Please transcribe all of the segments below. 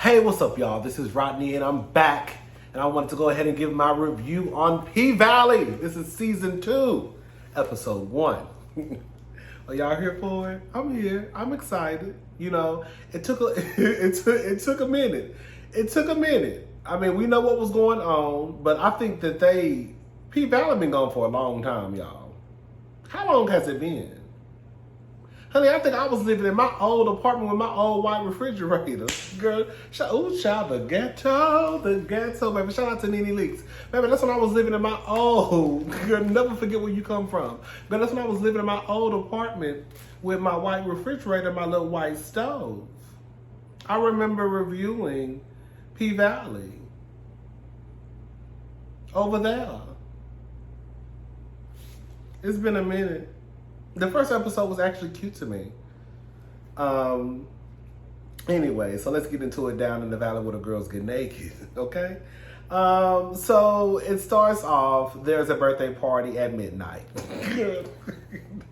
Hey, what's up, y'all? This is Rodney, and I'm back. And I wanted to go ahead and give my review on P-Valley. This is season 2, episode 1. Are y'all here for it? I'm here. I'm excited. You know, it took a minute. It took a minute. I mean, we know what was going on, but I think that P-Valley been gone for a long time, y'all. How long has it been? Honey, I think I was living in my old apartment with my old white refrigerator. Girl, child, the ghetto, baby. Shout out to Nene Leaks. Baby, that's when I was living in my old, girl, never forget where you come from. Girl, that's when I was living in my old apartment with my white refrigerator and my little white stove. I remember reviewing P-Valley over there. It's been a minute. The first episode was actually cute to me. Anyway, so let's get into it down in the valley where the girls get naked, okay? So it starts off, there's a birthday party at midnight.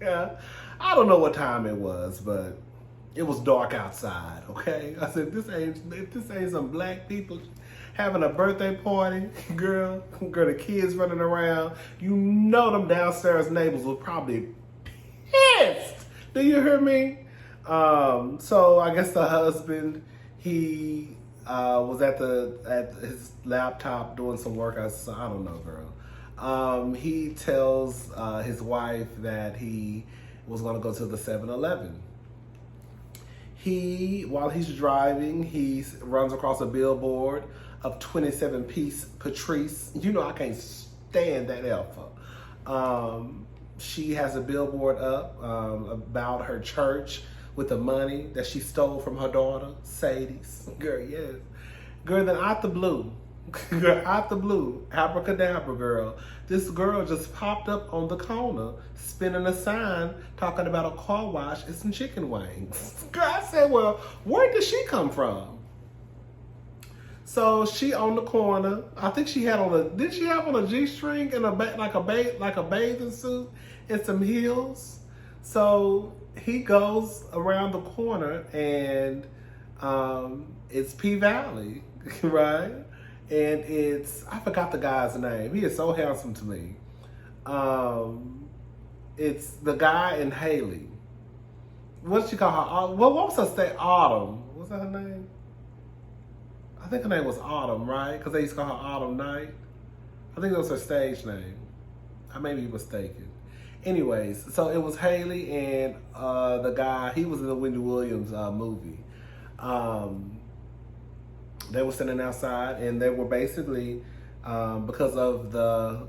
Yeah, I don't know what time it was, but it was dark outside, okay? I said, if this ain't some black people having a birthday party, girl, the kids running around, you know them downstairs neighbors will probably pissed. Do you hear me? So I guess the husband, he was at his laptop doing some work. I don't know, girl. He tells his wife that he was going to go to the 7-Eleven. While he's driving, he runs across a billboard of 27-piece Patrice. You know I can't stand that alpha. She has a billboard up about her church with the money that she stole from her daughter, Sadie's. Girl, yes. Girl, then out the blue, abracadabra, girl, this girl just popped up on the corner, spinning a sign, talking about a car wash and some chicken wings. Girl, I said, well, where did she come from? So she on the corner. I think she had did she have on a G-string and like a bathing suit and some heels? So he goes around the corner and it's P-Valley, right? And I forgot the guy's name. He is so handsome to me. It's the guy and Haley. What did she call her? What was her name? Autumn. What's that her name? I think her name was Autumn, right? Because they used to call her Autumn Night. I think that was her stage name. I may be mistaken. Anyways, so it was Haley and the guy, he was in the Wendy Williams movie. They were sitting outside and they were basically, because of the,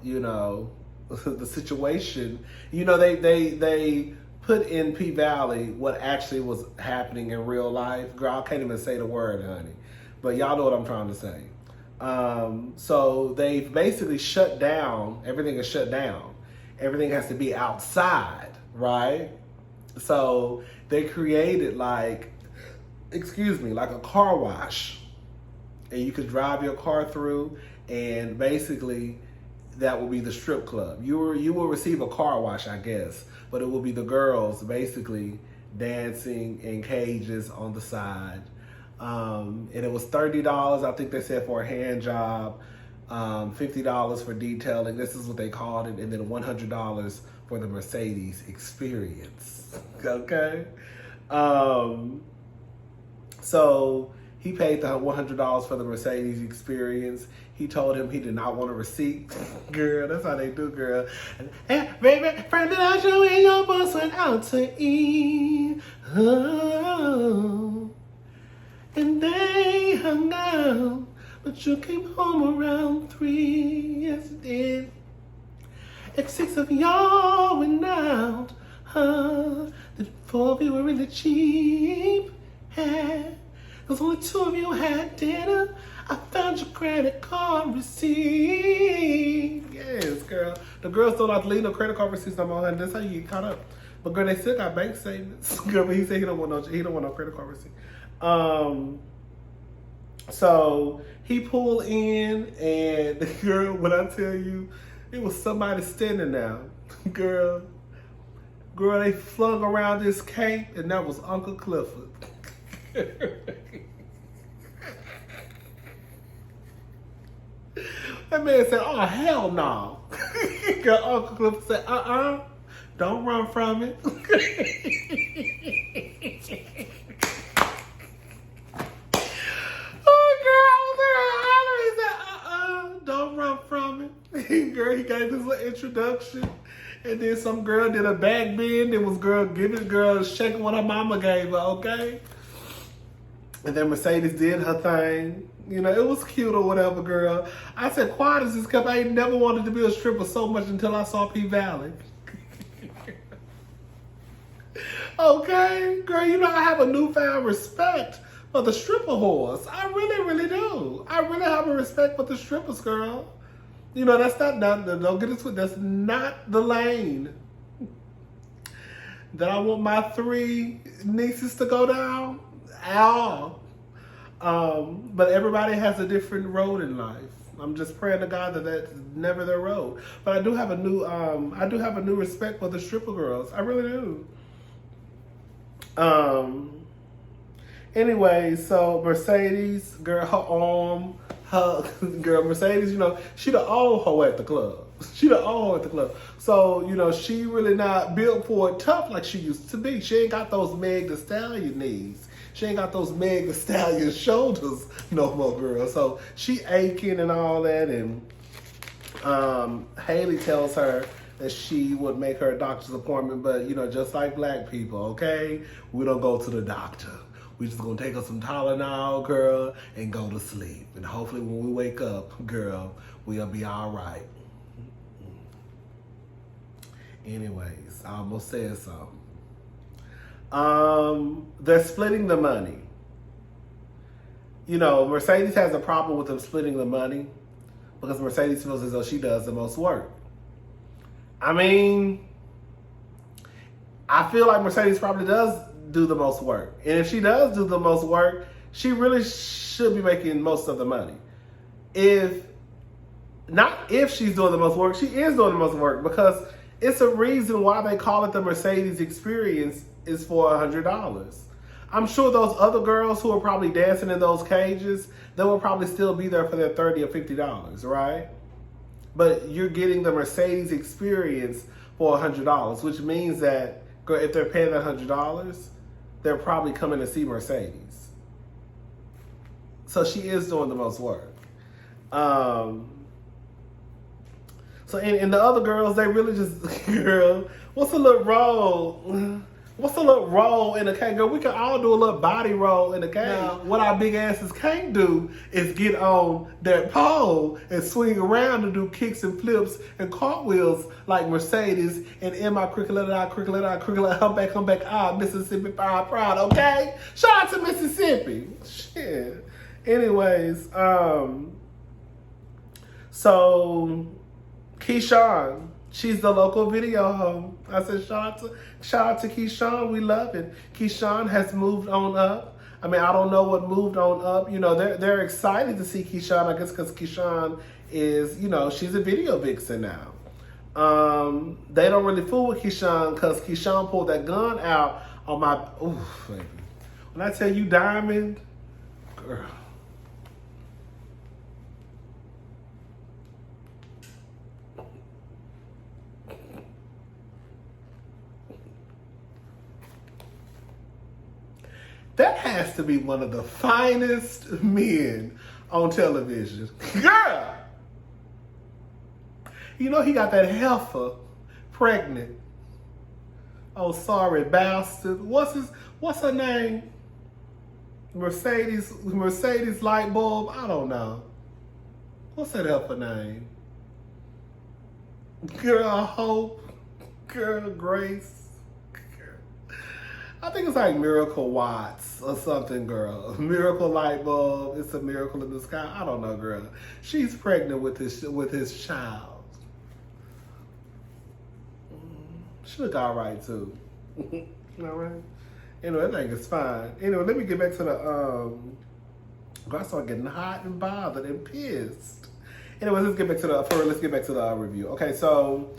the situation, they put in P-Valley what actually was happening in real life. Girl, I can't even say the word, honey. But y'all know what I'm trying to say. So they've basically shut down. Everything is shut down. Everything has to be outside, right? So they created like a car wash. And you could drive your car through, and basically that will be the strip club. You will receive a car wash, I guess, but it will be the girls basically dancing in cages on the side. And it was $30, I think they said, for a hand job, $50 for detailing. This is what they called it. And then $100 for the Mercedes experience. Okay? So he paid the $100 for the Mercedes experience. He told him he did not want a receipt. Girl, that's how they do, girl. Hey, baby, friend, did I show you your boss went out to eat? Oh. And they hung out, but you came home around 3, yes it did. And 6 of y'all went out, the 4 of you were really cheap. Cause only 2 of you had dinner. I found your credit card receipt. Yes, girl. The girls don't have to leave no credit card receipts no more, and that's how you get caught up. But girl, they still got bank statements. Girl, but he said he don't want no credit card receipt. So he pulled in, and the girl, when I tell you, it was somebody standing there. Girl, they flung around this cape, and that was Uncle Clifford. That man said, oh, hell no. Girl, Uncle Cliff said, don't run from it. Don't run from it. Girl, he gave his little introduction. And then some girl did a back bend. It was girl shaking what her mama gave her, okay? And then Mercedes did her thing. You know, it was cute or whatever, girl. I said, quiet as this cup. I ain't never wanted to be a stripper so much until I saw P Valley. Okay? Girl, you know, I have a newfound respect for the stripper horse. I really, really do. I really have a respect for the strippers, girl. You know, that's not, don't get it twisted. That's not the lane that I want my 3 nieces to go down at all. But everybody has a different road in life. I'm just praying to God that that's never their road. But I do have a new respect for the stripper girls. I really do. Anyway, so Mercedes, girl, Mercedes, you know, she the old hoe at the club. So, you know, she really not built for it tough like she used to be. She ain't got those Meg Thee Stallion knees. She ain't got those Meg Thee Stallion shoulders no more, girl. So she aching and all that. And Haley tells her that she would make her a doctor's appointment, but, you know, just like black people, okay? We don't go to the doctor. We just gonna take us some Tylenol, girl, and go to sleep. And hopefully when we wake up, girl, we'll be all right. Anyways, I almost said something. They're splitting the money. You know, Mercedes has a problem with them splitting the money because Mercedes feels as though she does the most work. I mean, I feel like Mercedes probably does do the most work. And if she does do the most work, she really should be making most of the money. If she's doing the most work, she is doing the most work because it's a reason why they call it the Mercedes experience is for $100. I'm sure those other girls who are probably dancing in those cages, they will probably still be there for their $30 or $50, right? But you're getting the Mercedes experience for $100, which means that, girl, if they're paying that $100, they're probably coming to see Mercedes. So she is doing the most work. So and the other girls, they really just, girl, what's a little roll? What's a little roll in a cage? Girl, we can all do a little body roll in the cage. Now, what our big asses can't do is get on that pole and swing around and do kicks and flips and cartwheels like Mercedes and in my cricket, humpback, Mississippi, proud, okay? Shout out to Mississippi. Shit. Anyways, so Keyshawn, she's the local video hoe. I said, shout out to Keyshawn. We love it. Keyshawn has moved on up. I mean, I don't know what moved on up. You know, they're excited to see Keyshawn, I guess, because Keyshawn is, you know, she's a video vixen now. They don't really fool with Keyshawn because Keyshawn pulled that gun out on my, ooh, baby. When I tell you Diamond, girl. That has to be one of the finest men on television. Girl! You know he got that heifer pregnant. Oh, sorry, bastard. What's her name? Mercedes light bulb? I don't know. What's that heifer name? Girl, Hope. Girl, Grace. I think it's like Miracle Watts or something, girl. Miracle light bulb. It's a miracle in the sky. I don't know, girl. She's pregnant with his child. She look all right too. All right. Anyway, I think it's fine. Anyway, let me get back to the I started getting hot and bothered and pissed. Anyway, let's get back to the review. Okay, so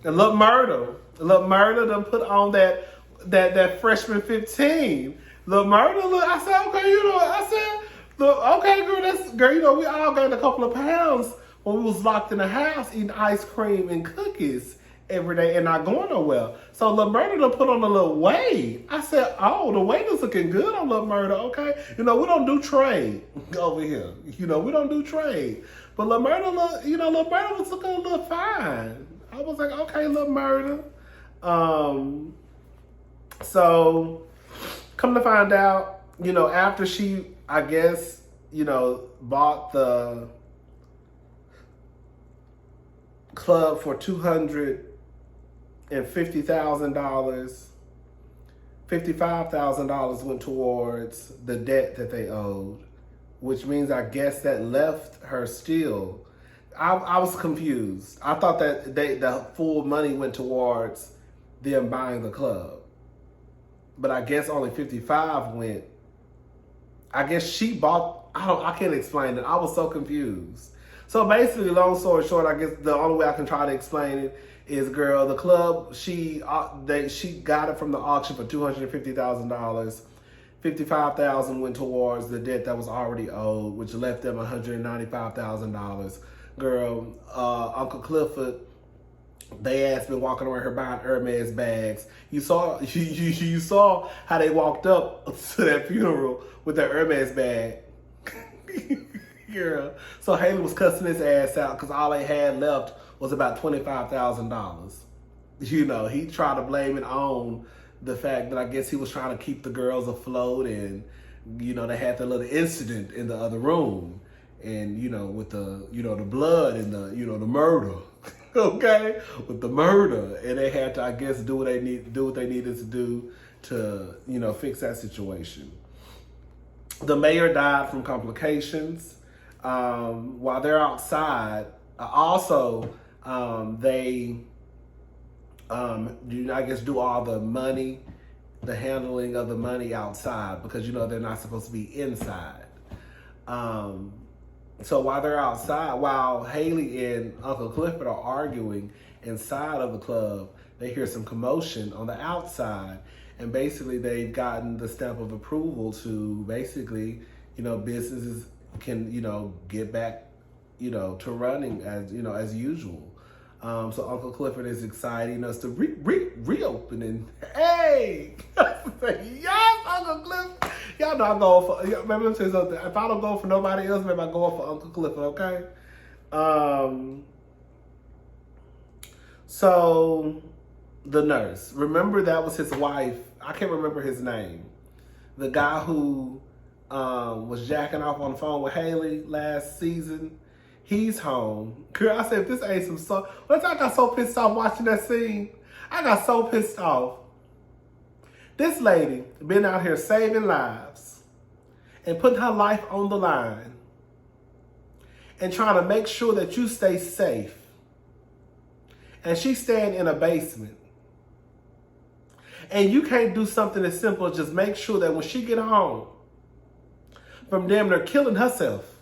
Love Murder done put on that freshman 15. Lil Murder, look, I said, okay, you know, I said, Look, okay, girl, you know, we all gained a couple of pounds when we was locked in the house eating ice cream and cookies every day and not going nowhere. So Lil Murder done put on a little weight. I said, oh, the weight is looking good on Lil Murder, okay? You know, we don't do trade over here. You know, we don't do trade. But Lil Murder, Lil Murder was looking a little fine. I was like, okay, Lil Murder. So come to find out, you know, after she, I guess, you know, bought the club for $250,000, $55,000 went towards the debt that they owed, which means I guess that left her still. I was confused. I thought that the full money went towards them buying the club, but I guess only 55 went. I guess she bought. I can't explain it. I was so confused. So basically, long story short, I guess the only way I can try to explain it is, girl, the club, she got it from the auction for $250,000. $55,000 went towards the debt that was already owed, which left them $195,000. Girl, Uncle Clifford, they ass been walking around here buying Hermes bags. You saw you saw how they walked up to that funeral with their Hermes bag. Girl. So Haley was cussing his ass out because all they had left was about $25,000. You know, he tried to blame it on the fact that I guess he was trying to keep the girls afloat, and you know, they had the little incident in the other room, and you know, with the, you know, the blood and the, you know, the murder. Okay, with the murder, and they had to, I guess, do what they needed to do to, you know, fix that situation. The mayor died from complications. While they're outside, also they, I guess, do all the money, the handling of the money outside, because you know they're not supposed to be inside. So while they're outside, while Haley and Uncle Clifford are arguing inside of the club, they hear some commotion on the outside. And basically they've gotten the stamp of approval to basically, you know, businesses can, you know, get back, you know, to running as, you know, as usual. So Uncle Clifford is excited, you know, it's the reopening. Hey! Yes, Uncle Clifford! Y'all know I'm going for, maybe let me tell you something. If I don't go for nobody else, maybe I go for Uncle Clifford, okay? So the nurse, remember that was his wife. I can't remember his name. The guy who was jacking off on the phone with Haley last season. He's home. Girl, I said, if this ain't some stuff. Once I got so pissed off watching that scene, I got so pissed off. This lady been out here saving lives and putting her life on the line and trying to make sure that you stay safe. And she's staying in a basement. And you can't do something as simple as just make sure that when she get home from damn near killing herself,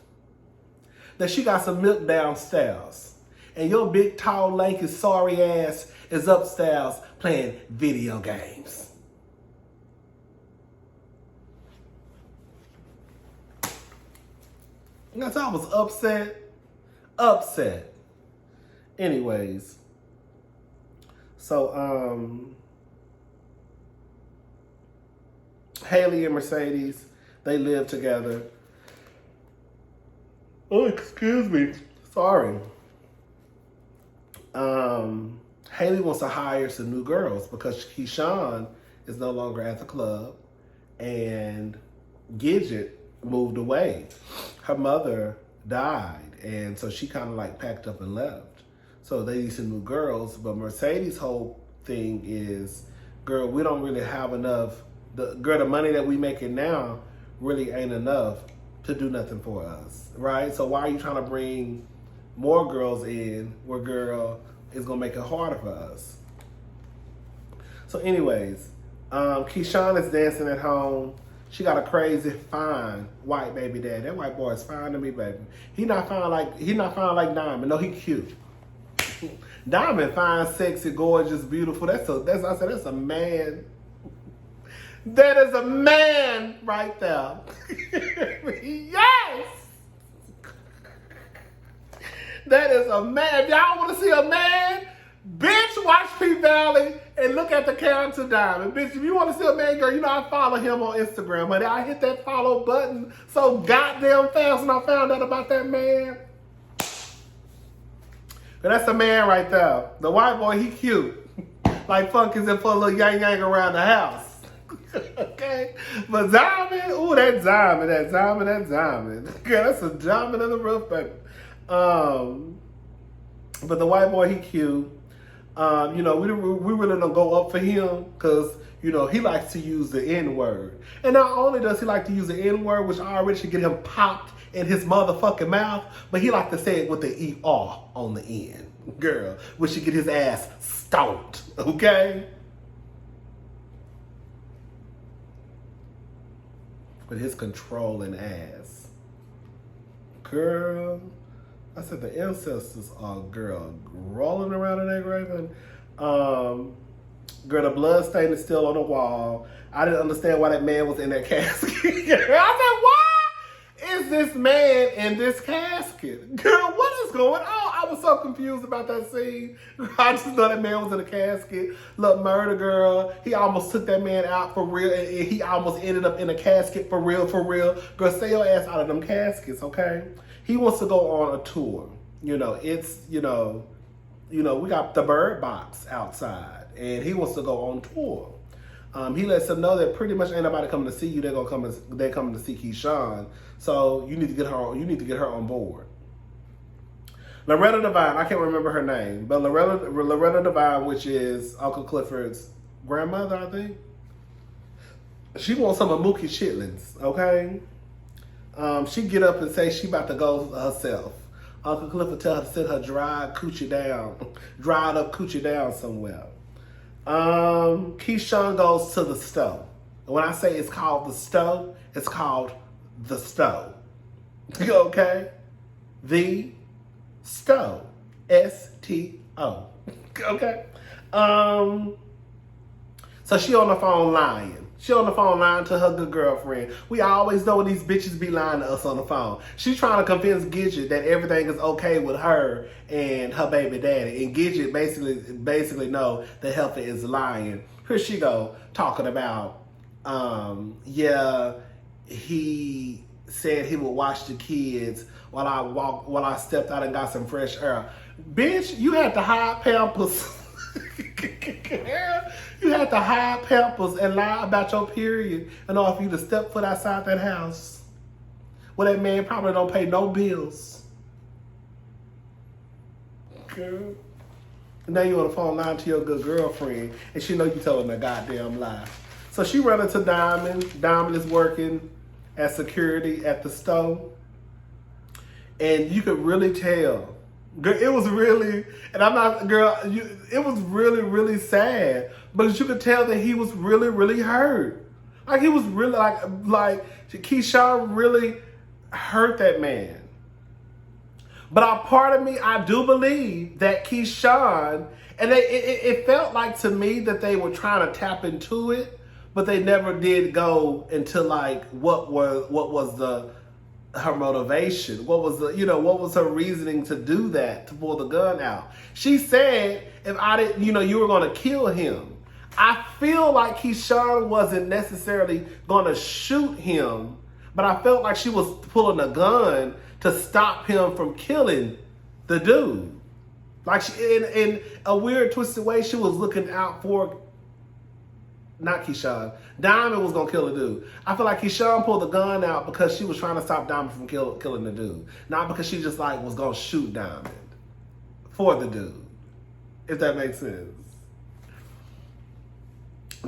that she got some milk downstairs. And your big, tall, lanky, sorry ass is upstairs playing video games. That's how I was upset. Anyways, so Haley and Mercedes, they live together. Oh, excuse me. Sorry. Haley wants to hire some new girls because Keyshawn is no longer at the club and Gidget moved away. Her mother died, and so she kind of like packed up and left. So they need some new girls, but Mercedes' whole thing is, girl, we don't really have enough. The money that we making now really ain't enough to do nothing for us, right? So why are you trying to bring more girls in where, girl, is gonna make it harder for us? So anyways, Keyshawn is dancing at home. She got a crazy fine white baby dad. That white boy is fine to me, baby. He not fine like Diamond. No, he cute. Diamond fine, sexy, gorgeous, beautiful. That's a man. That is a man right there. Yes! That is a man. If y'all want to see a man, bitch, watch P Valley and look at the character Diamond. Bitch, if you want to see a man, girl, you know I follow him on Instagram. But I hit that follow button so goddamn fast when I found out about that man. But that's a man right there. The white boy, he cute. Like Funk is in for a little yang around the house. Okay? But Diamond, ooh, that Diamond. Girl, that's a diamond in the rough, baby. But the white boy, he cute. You know, we really don't go up for him because, you know, he likes to use the N-word. And not only does he like to use the N-word, which already should get him popped in his motherfucking mouth, but he like to say it with the E-R on the end. Girl, which should get his ass stomped, okay? With his controlling ass. Girl, I said the ancestors are, girl, rolling around in that grave. Girl, the blood stain is still on the wall. I didn't understand why that man was in that casket. I said, why is this man in this casket? Girl, what is going on? I was so confused about that scene. I just know that man was in a casket. Look, murder girl. He almost took that man out for real. And he almost ended up in a casket for real, for real. Girl, stay your ass out of them caskets, okay? He wants to go on a tour. You know, it's, you know, we got the Bird Box outside. And he wants to go on tour. He lets them know that pretty much ain't nobody coming to see you. They're coming to see Keyshawn. So you need to get her on board. Loretta Devine, I can't remember her name, but Loretta Devine, which is Uncle Clifford's grandmother, I think. She wants some of Mookie's chitlins, okay? She get up and say she about to go herself. Uncle Clifford tell her to sit her dried up coochie down somewhere. Keyshawn goes to the stove. When I say it's called the stove, it's called the stove. Okay? The stove. S-T-O. Okay? So she on the phone lying. She on the phone lying to her good girlfriend. We always know when these bitches be lying to us on the phone. She's trying to convince Gidget that everything is okay with her and her baby daddy. And Gidget basically know that Heifer is lying. Here she go, talking about, yeah, he said he would watch the kids while I stepped out and got some fresh air. Bitch, you had to hide Pampers. You had to hide Pampers and lie about your period in order for you to step foot outside that house. Well, that man probably don't pay no bills. Girl. And now you on the phone lying to your good girlfriend, and she know you telling a goddamn lie. So she run into Diamond. Diamond is working as security at the store. And you could really tell. Girl, it was really, and I'm not, girl, it was really, really sad. But you could tell that he was really, really hurt. Like, he was really, like Keyshawn really hurt that man. But a part of me, I do believe that Keyshawn, and it felt like to me that they were trying to tap into it, but they never did go into like what was her motivation. What was her reasoning to do that, to pull the gun out? She said, if I didn't, you were going to kill him. I feel like Keyshawn wasn't necessarily going to shoot him, but I felt like she was pulling a gun to stop him from killing the dude. Like, in a weird, twisted way, she was looking out for, not Keyshawn. Diamond was going to kill the dude. I feel like Keyshawn pulled the gun out because she was trying to stop Diamond from killing the dude. Not because she just, was going to shoot Diamond for the dude. If that makes sense.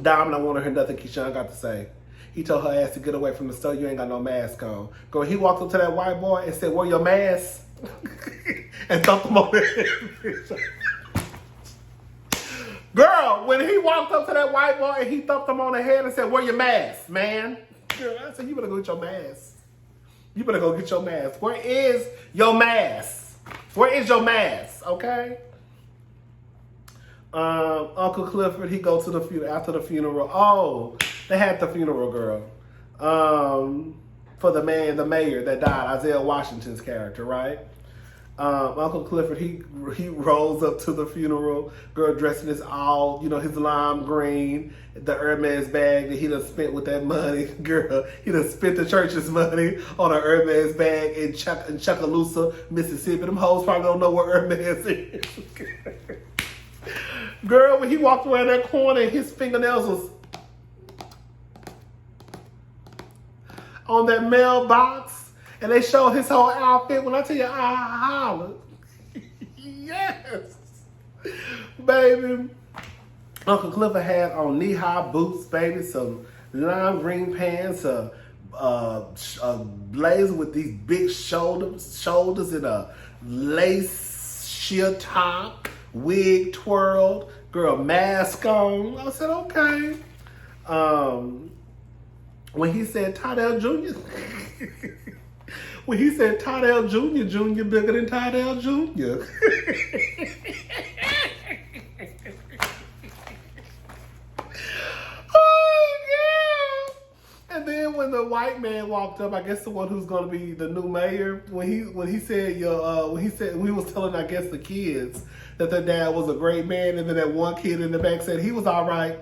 Diamond, I want to hear nothing Keyshawn got to say. He told her ass to get away from the store. You ain't got no mask on. Girl, he walked up to that white boy and said, "Wear your mask." And thumped him over the head. Girl, when he walked up to that white boy and he thumped him on the head and said, "Wear your mask, man." Girl, I said, you better go get your mask. You better go get your mask. Where is your mask? Where is your mask? Okay? Uncle Clifford, he go to the funeral after the funeral. Oh, They had the funeral, girl. For the mayor that died, Isaiah Washington's character, right? Uncle Clifford, he rolls up to the funeral, girl dressed in his all, his lime green, the Hermes bag that he done spent with that money. Girl, he done spent the church's money on an Hermes bag in Chucalissa, Mississippi. Them hoes probably don't know where Hermes is. Girl, when he walked around that corner, his fingernails was on that mailbox. And they showed his whole outfit. When I tell you, I hollered. Yes. Baby. Uncle Clifford had on knee-high boots, baby, some lime green pants, a blazer with these big shoulders and a lace sheer top, wig twirled, girl, mask on. I said, okay. When he said Tydell Jr., when he said Tydell Jr. bigger than Tydell Jr. Oh, yeah. And then when the white man walked up, I guess the one who's gonna be the new mayor, when he said we was telling, I guess, the kids that their dad was a great man, and then that one kid in the back said he was all right.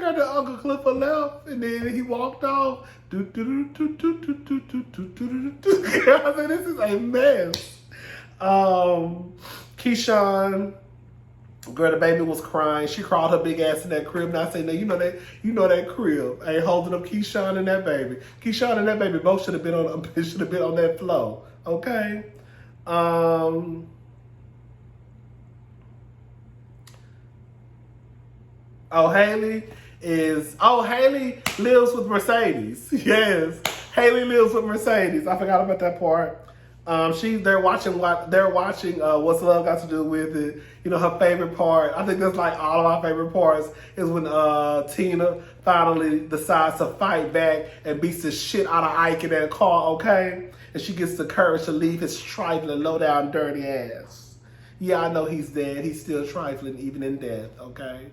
The Uncle Clifford left, and then he walked off. I said, this is a mess. Keyshawn, girl, the baby was crying. She crawled her big ass in that crib, and I said, "No, you know that crib ain't holding up Keyshawn and that baby. Keyshawn and that baby both should have been on that floor." Okay. Haley lives with Mercedes. Yes, Haley lives with Mercedes. I forgot about that part. They're watching What's Love Got to Do with It. Her favorite part, I think that's like all of our favorite parts, is when Tina finally decides to fight back and beats the shit out of Ike in that car, okay? And she gets the courage to leave his trifling, low down, dirty ass. Yeah, I know he's dead. He's still trifling even in death, okay?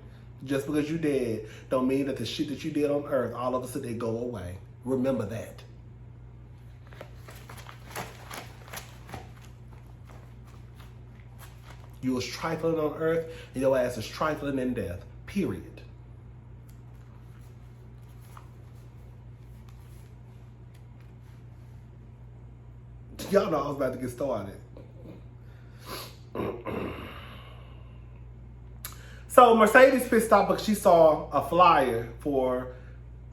Just because you dead don't mean that the shit that you did on earth all of a sudden they go away. Remember that. You was trifling on earth and your ass is trifling in death. Period. Y'all know I was about to get started. So Mercedes pissed off because she saw a flyer for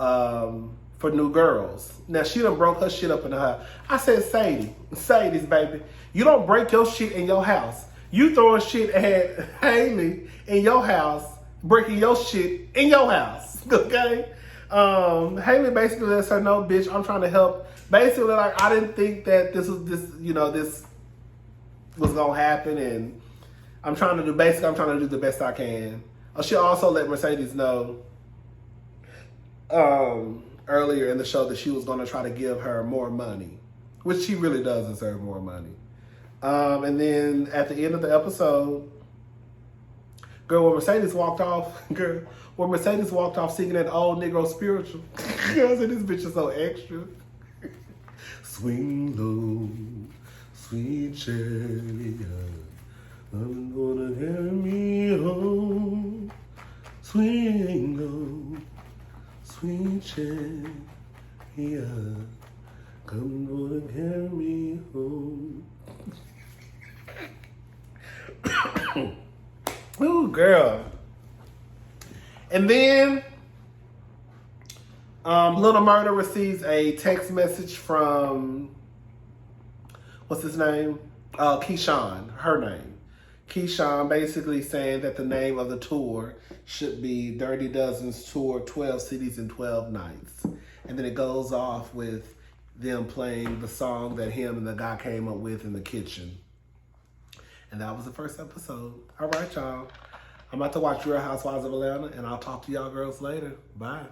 new girls. Now she done broke her shit up in her. I said, Sadie's baby, you don't break your shit in your house. You throwing shit at Haley in your house, breaking your shit in your house. Okay? Haley basically lets her know, bitch, I'm trying to help. Basically, like, I didn't think that this was gonna happen, and I'm trying to do the best I can. She also let Mercedes know earlier in the show that she was going to try to give her more money, which she really does deserve more money. And then at the end of the episode, when Mercedes walked off singing that old Negro spiritual, girl, I said, this bitch is so extra. Swing low, sweet chariot. I'm gonna carry me home, swing low, sweet chariot. Come gonna carry me home. Ooh, girl. And then, Little Murder receives a text message from, what's his name? Keyshawn, her name. Keyshawn basically saying that the name of the tour should be Dirty Dozen's Tour, 12 Cities in 12 Nights. And then it goes off with them playing the song that him and the guy came up with in the kitchen. And that was the first episode. All right, y'all. I'm about to watch Real Housewives of Atlanta, and I'll talk to y'all girls later. Bye.